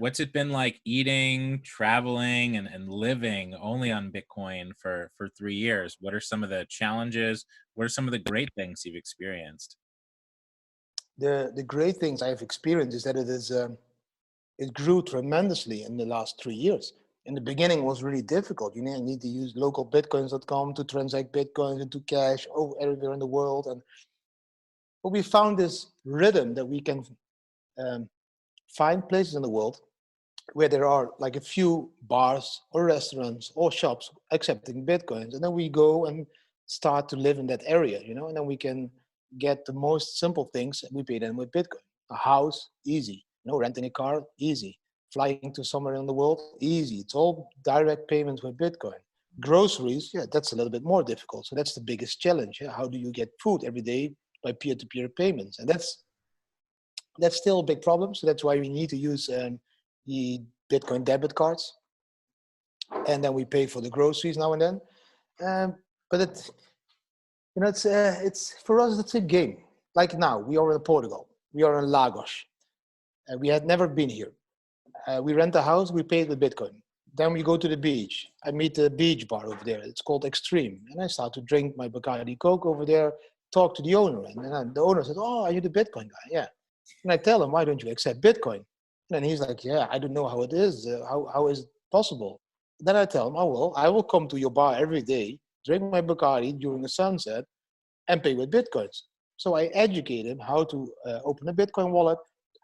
What's it been like eating, traveling, and living only on Bitcoin for 3 years? What are some of the challenges? What are some of the great things you've experienced? The great things I've experienced is that it grew tremendously in the last 3 years. In the beginning, it was really difficult. You need to use localbitcoins.com to transact bitcoins into cash everywhere in the world. But we found this rhythm that we can um, find places in the world where there are like a few bars or restaurants or shops accepting bitcoins, and then we go and start to live in that area, and then we can get the most simple things and we pay them with bitcoin. A house, easy. Renting a car, easy. Flying to somewhere in the world, easy. It's all direct payments with bitcoin. Groceries, yeah, that's a little bit more difficult. So that's the biggest challenge. Yeah? How do you get food every day by peer-to-peer payments? And that's still a big problem. So that's why we need to use the Bitcoin debit cards, and then we pay for the groceries now and then. But it's for us it's a game. Like now, we are in Portugal, we are in Lagos, we had never been here. We rent a house, we pay with Bitcoin. Then we go to the beach. I meet the beach bar over there. It's called Extreme, and I start to drink my Bacardi Coke over there. Talk to the owner, and then the owner says, "Oh, are you the Bitcoin guy?" Yeah. And I tell him, "Why don't you accept Bitcoin?" And then he's like, "Yeah, I don't know how it is. How is it possible?" Then I tell him, "Oh well, I will come to your bar every day, drink my Bacardi during the sunset, and pay with Bitcoins." So I educate him how to open a Bitcoin wallet,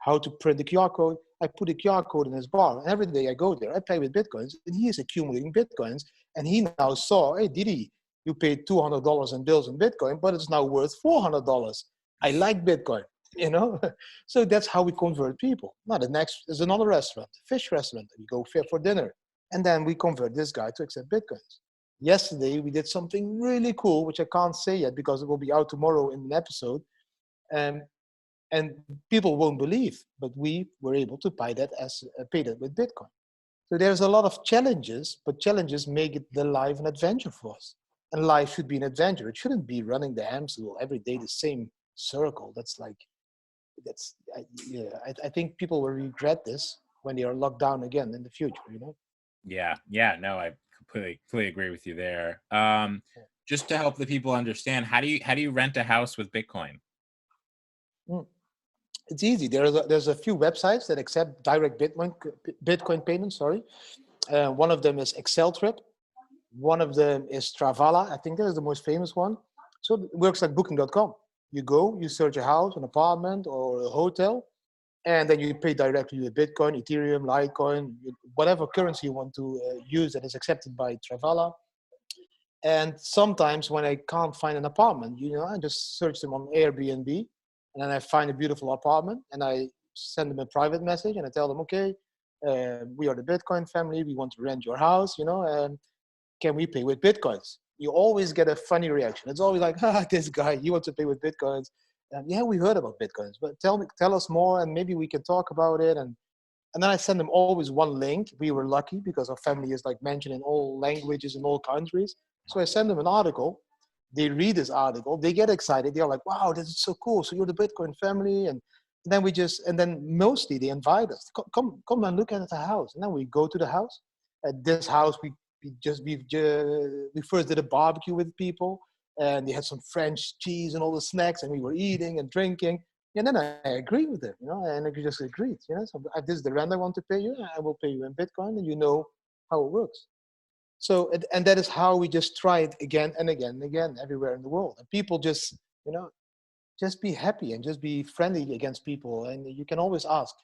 how to print the QR code. I put a QR code in his bar, and every day I go there, I pay with Bitcoins, and he is accumulating Bitcoins. And he now saw, hey, Didi, you paid $200 in bills in Bitcoin, but it's now worth $400. I like Bitcoin, you know? So that's how we convert people. Now, the next is another restaurant, fish restaurant. We go for dinner, and then we convert this guy to accept Bitcoins. Yesterday, we did something really cool, which I can't say yet because it will be out tomorrow in an episode. Um, and people won't believe, but we were able to pay that with Bitcoin. So there's a lot of challenges, but challenges make it the life an adventure for us. And life should be an adventure. It shouldn't be running the hamster wheel every day, the same circle. I think people will regret this when they are locked down again in the future. Yeah, yeah, no, I completely agree with you there. Just to help the people understand, how do you rent a house with Bitcoin? Mm. It's easy. There's a few websites that accept direct Bitcoin payments. Sorry, one of them is Exceltrip. One of them is Travala. I think that is the most famous one. So it works like Booking.com. You go, you search a house, an apartment, or a hotel, and then you pay directly with Bitcoin, Ethereum, Litecoin, whatever currency you want to use that is accepted by Travala. And sometimes when I can't find an apartment, I just search them on Airbnb, and then I find a beautiful apartment, and I send them a private message, and I tell them, okay, we are the Bitcoin family. We want to rent your house, and can we pay with Bitcoins? You always get a funny reaction. It's always like, this guy, you want to pay with Bitcoins. And yeah, we heard about Bitcoins, but tell us more, and maybe we can talk about it. And then I send them always one link. We were lucky because our family is like mentioned in all languages in all countries. So I send them an article. They read this article. They get excited. They're like, wow, this is so cool. So you're the Bitcoin family. And then mostly they invite us. Come and look at the house. And then we go to the house. At this house, we first did a barbecue with people, and they had some French cheese and all the snacks, and we were eating and drinking. And then I agree with them, and I just agreed, So this is the rent I want to pay you. I will pay you in Bitcoin, and you know how it works. So, and that is how we just try it again and again and again everywhere in the world. And people just, just be happy and just be friendly against people. And you can always ask,